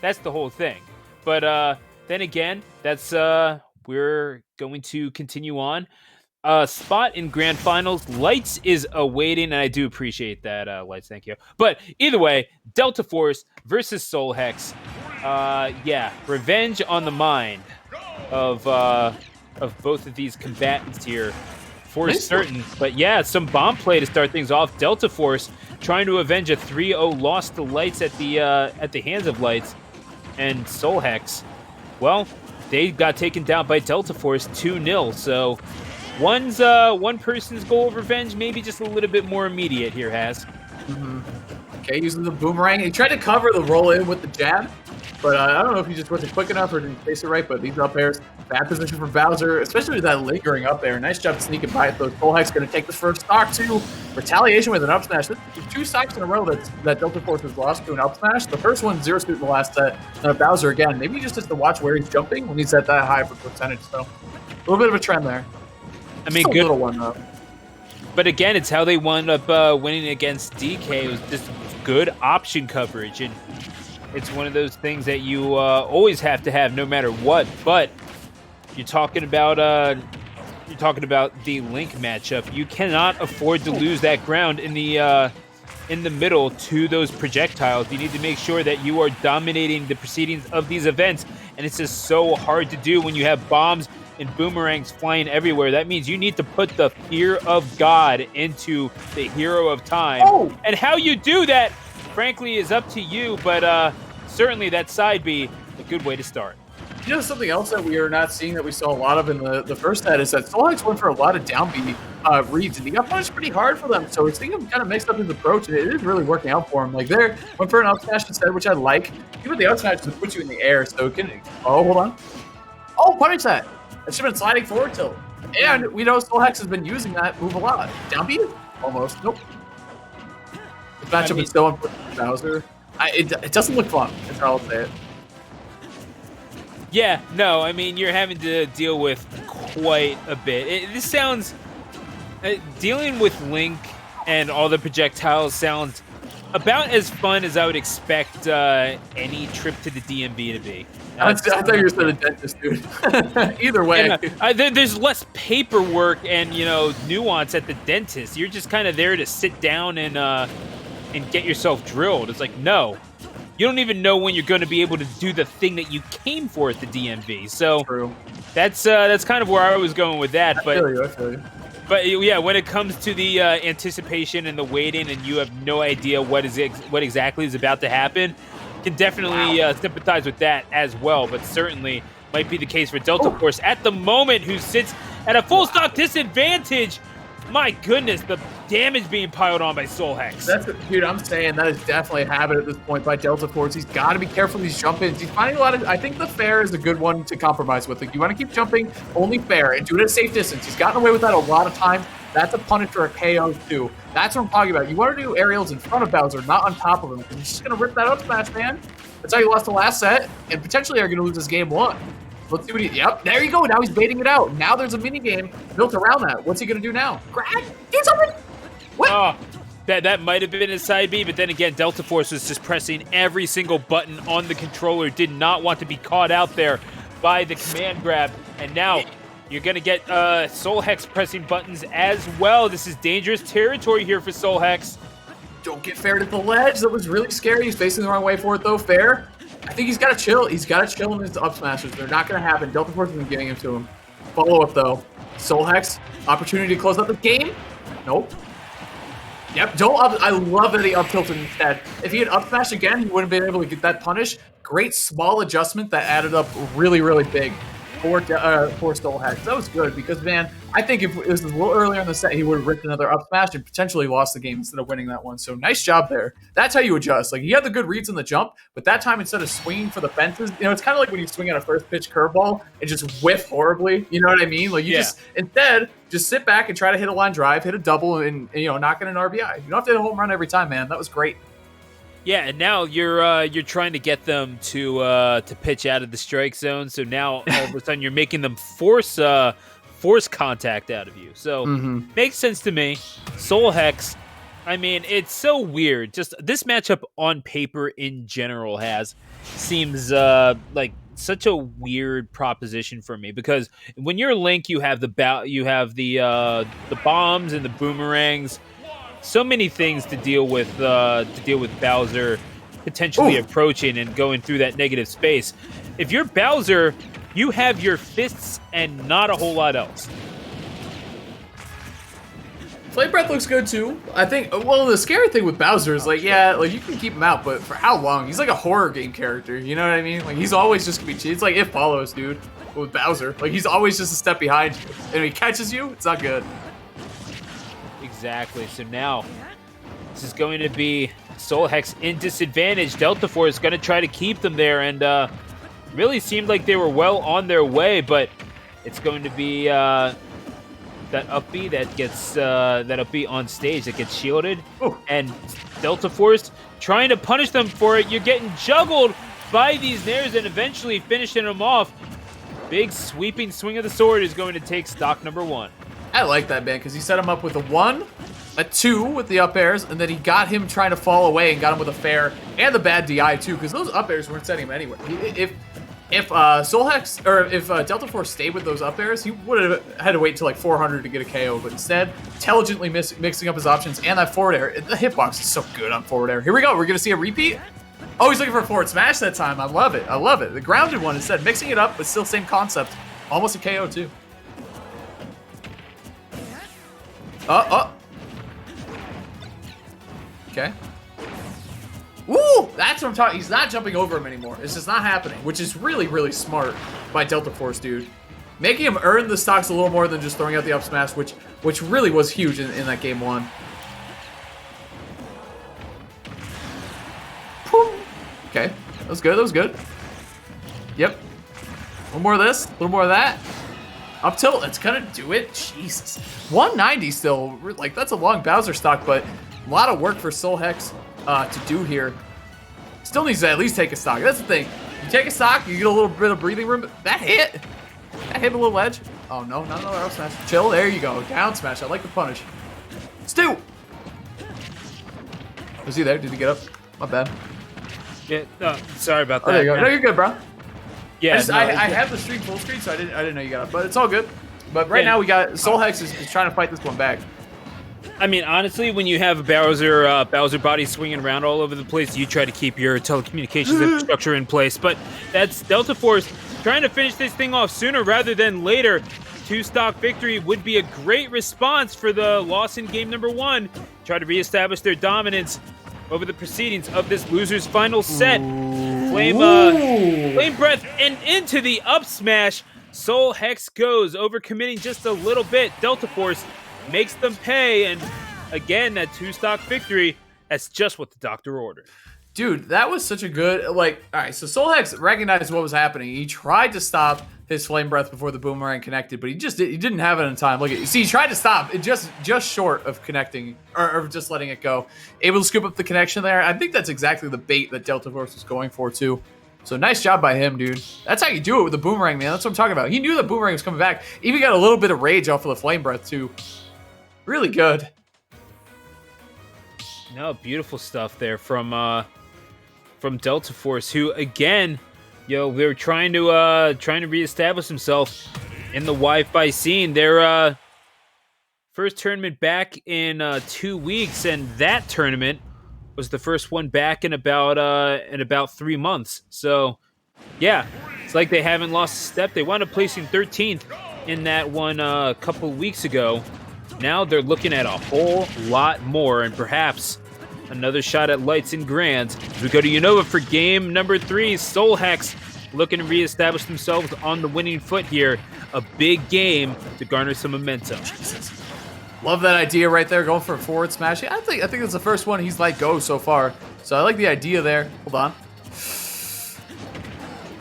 That's the whole thing. But then again, that's we're going to continue on. Spot in grand finals. Lights is awaiting, and I do appreciate that, Lights. Thank you. But either way, DELTAFORCE versus SoulHex. Yeah, revenge on the mind of both of these combatants here, for certain. But yeah, some bomb play to start things off. DELTAFORCE trying to avenge a 3-0 loss to Lights at the hands of Lights, and SoulHex, well, they got taken down by DELTAFORCE 2-0. So one person's goal of revenge, maybe just a little bit more immediate here, Has. Okay, using the boomerang. He tried to cover the roll in with the jab, but I don't know if he just wasn't quick enough or didn't face it right, but these up airs, bad position for Bowser, especially with that lingering up air. Nice job sneaking by it, though. SoulHex going to take the first stock, too. Retaliation with an up smash. There's 2 stocks in a row that DELTAFORCE has lost to an up smash. The first one, 0 suit in the last set. Bowser again. Maybe he just has to watch where he's jumping when he's at that high for percentage, so a little bit of a trend there. I mean, good. Little one, though. But again, it's how they wound up winning against DK. It was just good option coverage, and it's one of those things that you always have to have no matter what. But you're talking about the Link matchup. You cannot afford to lose that ground in the middle to those projectiles. You need to make sure that you are dominating the proceedings of these events, and it's just so hard to do when you have bombs and boomerangs flying everywhere. That means you need to put the fear of God into the hero of time. And how you do that, frankly, is up to you, but certainly that side B, a good way to start. You know, something else that we are not seeing that we saw a lot of in the first set is that SoulHex went for a lot of down B reads, and he got punished pretty hard for them. So we're seeing him kind of mix up his approach, and it is really working out for him. Like there, went for an up smash instead, which I like. Even the up smash just puts you in the air, so it can. Oh, hold on. Oh, punish that. That should have been sliding forward tilt. And we know SoulHex has been using that move a lot. Down B? Almost. Nope. The matchup is still on Bowser. It doesn't look fun. That's how I'll say it. Yeah, no, I mean, you're having to deal with quite a bit. This sounds... dealing with Link and all the projectiles sounds about as fun as I would expect any trip to the DMV to be. I thought you were saying a dentist, dude. Either way. There's less paperwork and, nuance at the dentist. You're just kind of there to sit down and get yourself drilled. It's like, no. You don't even know when you're going to be able to do the thing that you came for at the DMV. So True. That's kind of where I was going with that. I feel you. But yeah, when it comes to the anticipation and the waiting, and you have no idea what exactly is about to happen, can definitely sympathize with that as well. But certainly might be the case for DELTAFORCE at the moment, who sits at a full stock disadvantage. My goodness, the damage being piled on by SoulHex. Dude, I'm saying that is definitely a habit at this point by DELTAFORCE. He's got to be careful with these jump-ins. He's finding a lot of... I think the fair is a good one to compromise with. Like, you want to keep jumping only fair and do it at a safe distance. He's gotten away with that a lot of times. That's a punish or a KO, too. That's what I'm talking about. You want to do aerials in front of Bowser, not on top of him. He's just going to rip that up smash, man. That's how you lost the last set, and potentially are going to lose this game 1. Let's see what yep, there you go. Now he's baiting it out. Now there's a mini game built around that. What's he going to do now? Grab? Do something? What? Oh, that might have been his side B, but then again, DELTAFORCE was just pressing every single button on the controller. Did not want to be caught out there by the command grab. And now you're going to get SoulHex pressing buttons as well. This is dangerous territory here for SoulHex. Don't get fair to the ledge. That was really scary. He's facing the wrong way for it, though. Fair. I think he's got to chill. He's got to chill in his up smashes. They're not going to happen. DELTAFORCE has been getting him to him. Follow up, though. SoulHex, opportunity to close out the game. Nope. Yep, I love that he up tilted instead. If he had up smash again, he wouldn't have been able to get that punish. Great small adjustment that added up really, really big for SoulHex. That was good because, man, I think if it was a little earlier in the set, he would have ripped another up smash and potentially lost the game instead of winning that one. So nice job there. That's how you adjust. Like, he had the good reads in the jump, but that time instead of swinging for the fences, it's kind of like when you swing at a first pitch curveball and just whiff horribly. You know what I mean? Like, you just sit back and try to hit a line drive, hit a double, and knock in an RBI. You don't have to hit a home run every time, man. That was great. Yeah, and now you're trying to get them to pitch out of the strike zone. So now all of a sudden you're making them force contact out of you. So makes sense to me. SoulHex I mean, it's so weird. Just this matchup on paper in general seems like such a weird proposition for me because when you're Link, you have the bombs and the boomerangs, so many things to deal with Bowser potentially approaching and going through that negative space. If you're Bowser, you have your fists and not a whole lot else. Flame Breath looks good too. I think, well, the scary thing with Bowser is like, yeah, like you can keep him out, but for how long? He's like a horror game character, you know what I mean? Like he's always just gonna be cheated. It's like If Follows, dude, with Bowser. Like he's always just a step behind you. And if he catches you, it's not good. Exactly. So now, this is going to be SoulHex in disadvantage. DELTAFORCE is going to try to keep them there, and really seemed like they were well on their way, but it's going to be that up B that gets that up B on stage that gets shielded, and DELTAFORCE trying to punish them for it. You're getting juggled by these nairs and eventually finishing them off. Big sweeping swing of the sword is going to take stock number 1. I like that, man, because he set him up with a 1, a 2 with the up airs, and then he got him trying to fall away and got him with a fair and the bad DI too, because those up airs weren't setting him anywhere. If SoulHex or if DELTAFORCE stayed with those up airs, he would have had to wait until like 400 to get a KO. But instead, intelligently mixing up his options and that forward air. The hitbox is so good on forward air. Here we go. We're gonna see a repeat. Oh, he's looking for a forward smash that time. I love it. I love it. The grounded one instead, mixing it up, but still same concept. Almost a KO too. Okay. Woo! That's what I'm talking. He's not jumping over him anymore. It's just not happening, which is really, really smart by DELTAFORCE, dude. Making him earn the stocks a little more than just throwing out the up smash, which really was huge in that game 1. Okay, that was good. That was good. Yep. A little more of this. A little more of that. Up tilt. That's gonna do it. Jesus. 190 still. Like that's a long Bowser stock, but a lot of work for SoulHex to do here. Still needs to at least take a stock. That's the thing. You take a stock, you get a little bit of breathing room. That hit a little edge. Oh no, not another up smash. Chill. There you go. Down smash. I like the punish. Stu. Was he there? Did he get up? My bad. Yeah. No, sorry about that. Oh, there you go. No, you're good, bro. Yeah. I have the stream full screen, so I didn't know you got up, but it's all good. But right now we got SoulHex is trying to fight this one back. I mean, honestly, when you have a Bowser body swinging around all over the place, you try to keep your telecommunications infrastructure in place. But that's DELTAFORCE trying to finish this thing off sooner rather than later. 2-stock victory would be a great response for the loss in game number 1. Try to reestablish their dominance over the proceedings of this loser's final set. Flame Breath and into the up smash. SoulHex goes, overcommitting just a little bit. DELTAFORCE makes them pay, and again, that 2-stock victory, that's just what the doctor ordered. Dude, that was such a good, like, all right, so SoulHex recognized what was happening. He tried to stop his Flame Breath before the boomerang connected, but he didn't have it in time. Look, see, he tried to stop, it just short of connecting, or just letting it go. Able to scoop up the connection there. I think that's exactly the bait that DELTAFORCE was going for, too. So nice job by him, dude. That's how you do it with the boomerang, man. That's what I'm talking about. He knew the boomerang was coming back. Even got a little bit of rage off of the Flame Breath, too. Really good. No, beautiful stuff there from DELTAFORCE, who again, they're trying to reestablish himself in the Wi-Fi scene. Their first tournament back in 2 weeks, and that tournament was the first one back in about 3 months. So, yeah, it's like they haven't lost a step. They wound up placing 13th in that one a couple weeks ago. Now they're looking at a whole lot more, and perhaps another shot at lights and grands. As we go to Unova for game number 3, SoulHex looking to reestablish themselves on the winning foot here. A big game to garner some momentum. Jesus. Love that idea right there, going for a forward smash. I think that's the first one he's let go so far. So I like the idea there. Hold on.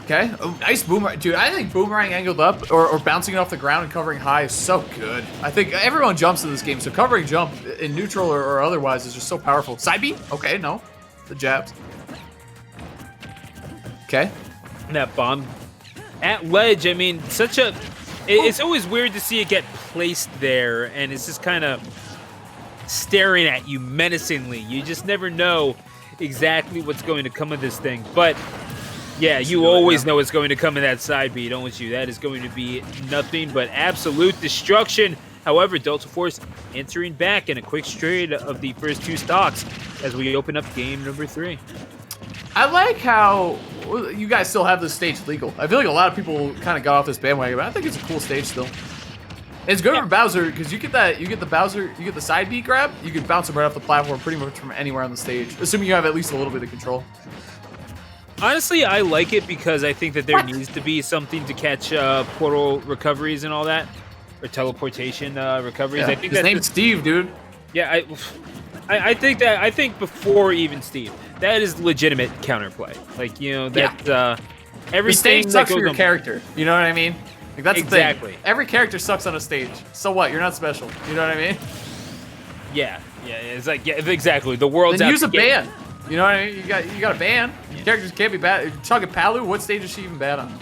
Okay. Oh, nice boomerang. Dude, I think boomerang angled up or bouncing it off the ground and covering high is so good. I think everyone jumps in this game, so covering jump in neutral or otherwise is just so powerful. Side B? Okay, no. The jabs. Okay. And that bomb at ledge, I mean, it's always weird to see it get placed there, and it's just kind of staring at you menacingly. You just never know exactly what's going to come of this thing. But yeah, you always know what's going to come in that side B, don't you? That is going to be nothing but absolute destruction. However, DELTAFORCE answering back in a quick trade of the first 2 stocks as we open up game number 3. I like how you guys still have this stage legal. I feel like a lot of people kind of got off this bandwagon, but I think it's a cool stage still. It's good for Bowser because you get the side B grab, you can bounce him right off the platform pretty much from anywhere on the stage, assuming you have at least a little bit of control. Honestly, I like it because I think that there needs to be something to catch portal recoveries and all that, or teleportation recoveries. Yeah, I think his name's Steve, dude. Yeah, I think before even Steve, that is legitimate counterplay. Like, you know, that everything the stage that sucks goes for your on character. You know what I mean? Like, that's exactly the thing. Every character sucks on a stage. So what? You're not special. You know what I mean? Yeah. It's like exactly. The world's then out use to a get ban. You know what I mean? You got a ban. Characters can't be bad. Chugging Palu, what stage is she even bad on?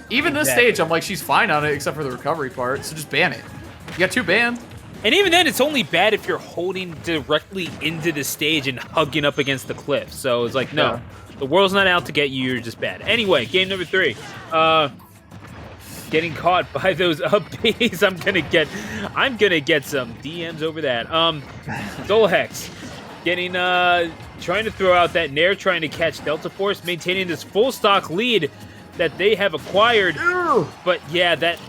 Even this stage, I'm like, she's fine on it except for the recovery part. So just ban it. You got 2 bans. And even then, it's only bad if you're holding directly into the stage and hugging up against the cliff. So it's like, no, the world's not out to get you. You're just bad. Anyway, game number 3. Getting caught by those up Bs. I'm gonna get some DMs over that. SoulHex getting trying to throw out that nair, trying to catch DELTAFORCE, maintaining this full stock lead that they have acquired. But yeah, that.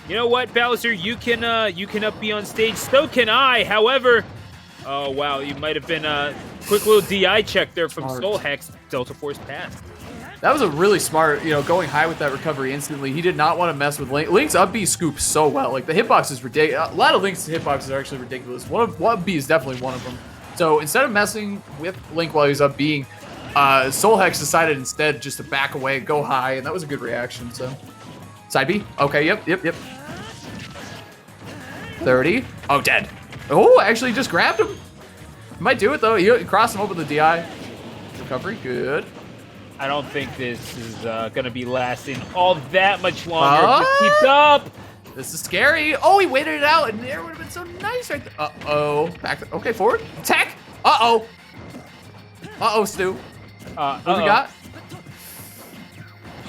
You know what, Bowser? You can up B on stage. So can I. However, oh wow, you might have been a quick little DI check there from SoulHex. DELTAFORCE passed. That was a really smart, going high with that recovery instantly. He did not want to mess with Link. Link's up B scoops so well. Like, the hitbox is ridiculous. A lot of Link's hitboxes are actually ridiculous. One B is definitely one of them. So instead of messing with Link while he was up B'ing, SoulHex decided instead just to back away, go high, and that was a good reaction. So side B. Okay. Yep. 30. Oh, dead. Oh, actually just grabbed him. Might do it though. He crossed him up with the DI. Recovery, good. I don't think this is gonna be lasting all that much longer. Just keeps up. This is scary. Oh, he waited it out, and there would have been so nice right there. Uh-oh. Back. Okay, forward. Attack. Uh-oh. Uh-oh, Stu. What we got?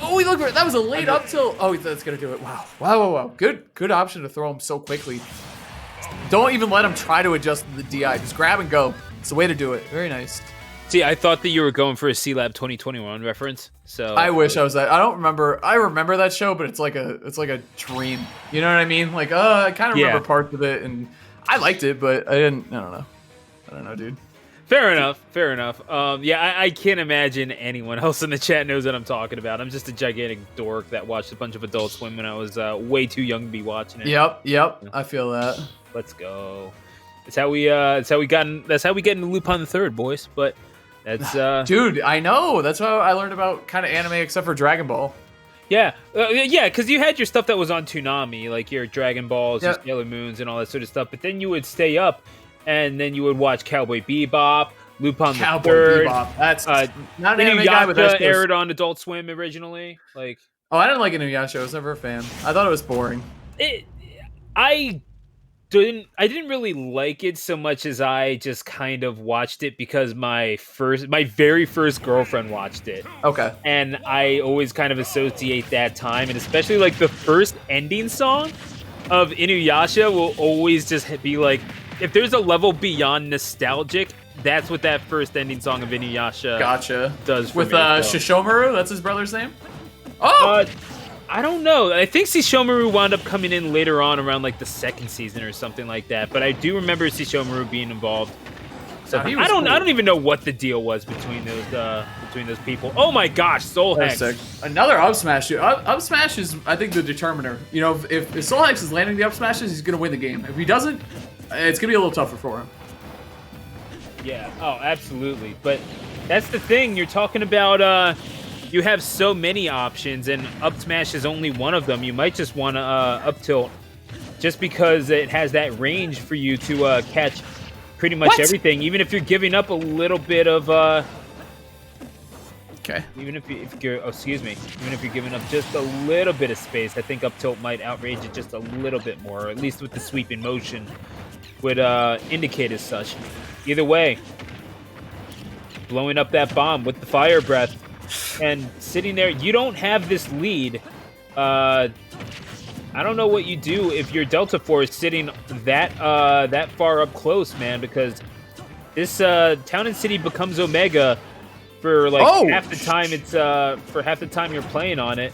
Oh, look for it. That was a late up tilt. Oh, that's gonna do it. Wow. Good option to throw him so quickly. Don't even let him try to adjust the DI. Just grab and go. It's the way to do it. Very nice. See, I thought that you were going for a C-Lab 2021 reference. So I wish I was that. I don't remember. I remember that show, but it's like a dream. You know what I mean? Like, I kind of remember parts of it, and I liked it, but I don't know, dude. Fair enough. Yeah, I can't imagine anyone else in the chat knows what I'm talking about. I'm just a gigantic dork that watched a bunch of Adult Swim when I was way too young to be watching it. Yep. I feel that. Let's go. That's how we get into Lupin the Third, boys. But that's dude, I know. That's how I learned about kind of anime, except for Dragon Ball. Yeah, because you had your stuff that was on Toonami, like your Dragon Balls, your Sailor Moons, and all that sort of stuff. But then you would stay up, and then you would watch Cowboy Bebop, Lupin the Third. Bebop. That's not an anime guy, but that's aired on Adult Swim originally. Like, I didn't like Inuyasha. I was never a fan. I thought it was boring. I didn't really like it so much as I just kind of watched it because my very first girlfriend watched it. Okay. And I always kind of associate that time, and especially like the first ending song of Inuyasha will always just be like, if there's a level beyond nostalgic, that's what that first ending song of Inuyasha does for with me. Shishomaru, that's his brother's name? Oh! I don't know. I think Shishomaru wound up coming in later on around like the second season or something like that. But I do remember Shishomaru being involved. So I don't even know what the deal was between those people. Oh my gosh, SoulHex. Another up smash. Up smash is, I think, the determiner. You know, if SoulHex is landing the up smashes, he's gonna win the game. If he doesn't, it's gonna be a little tougher for him. Yeah. Oh, absolutely. But that's the thing. You're talking about. You have so many options, and up smash is only one of them. You might just want to up tilt, just because it has that range for you to catch pretty much everything. Even if you're giving up a little bit of. Okay. Even if you're even if you're giving up just a little bit of space, I think up tilt might outrage it just a little bit more, or at least with the sweeping motion would indicate as such. Either way, blowing up that bomb with the fire breath and sitting there, you don't have this lead. I don't know what you do if you're DELTAFORCE sitting that far up close, man, because this Town and City becomes Omega for like half the time. It's for half the time you're playing on it.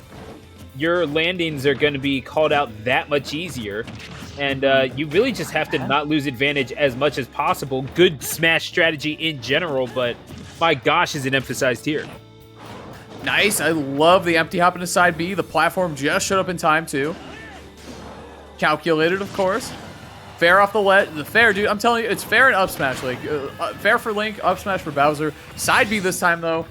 Your landings are going to be called out that much easier, and you really just have to not lose advantage as much as possible. Good smash strategy in general, but my gosh, is it emphasized here. Nice. I love the empty hop into side B. The platform just showed up in time, too. Calculated, of course. Fair off the ledge. The fair, dude. I'm telling you, it's fair and up smash. Like, fair for Link, up smash for Bowser. Side B this time, though.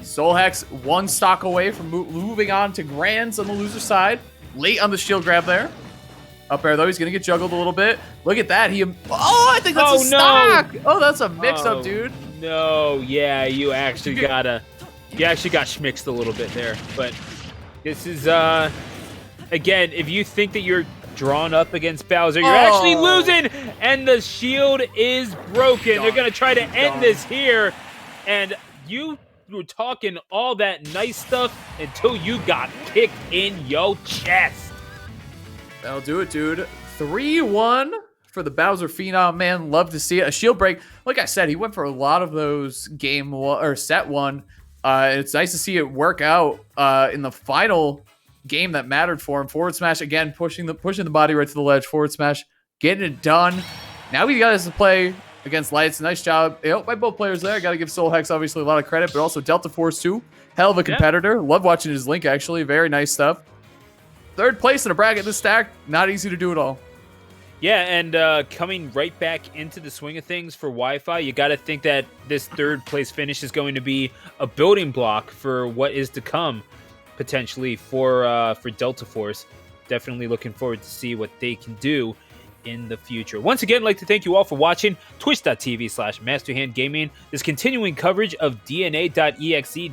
SoulHex one stock away from moving on to Grands on the loser side. Late on the shield grab there. Up air, though. He's going to get juggled a little bit. Look at that. I think that's a stock. Oh, that's a mix-up, dude. No, yeah, you actually got schmixed a little bit there. But this is, again, if you think that you're drawn up against Bowser, you're actually losing, and the shield is broken. They're going to try to end this here, and you were talking all that nice stuff until you got kicked in your chest. That'll do it, dude. 3-1 for the Bowser Phenom, man. Love to see it. A shield break. Like I said, he went for a lot of those set one. It's nice to see it work out in the final game that mattered for him. Forward smash again, pushing the body right to the ledge. Forward smash, getting it done. Now we got us to play against Lights. Nice job, by both players there. Got to give SoulHex obviously a lot of credit, but also DELTAFORCE too. Hell of a competitor. Love watching his Link actually. Very nice stuff. Third place in a bracket this stack. Not easy to do at all. Yeah, and coming right back into the swing of things for Wi-Fi, you got to think that this third place finish is going to be a building block for what is to come, potentially for DELTAFORCE. Definitely looking forward to see what they can do in the future. Once again, I'd like to thank you all for watching Twitch.tv/MasterHandGaming. This continuing coverage of DNA.EXE.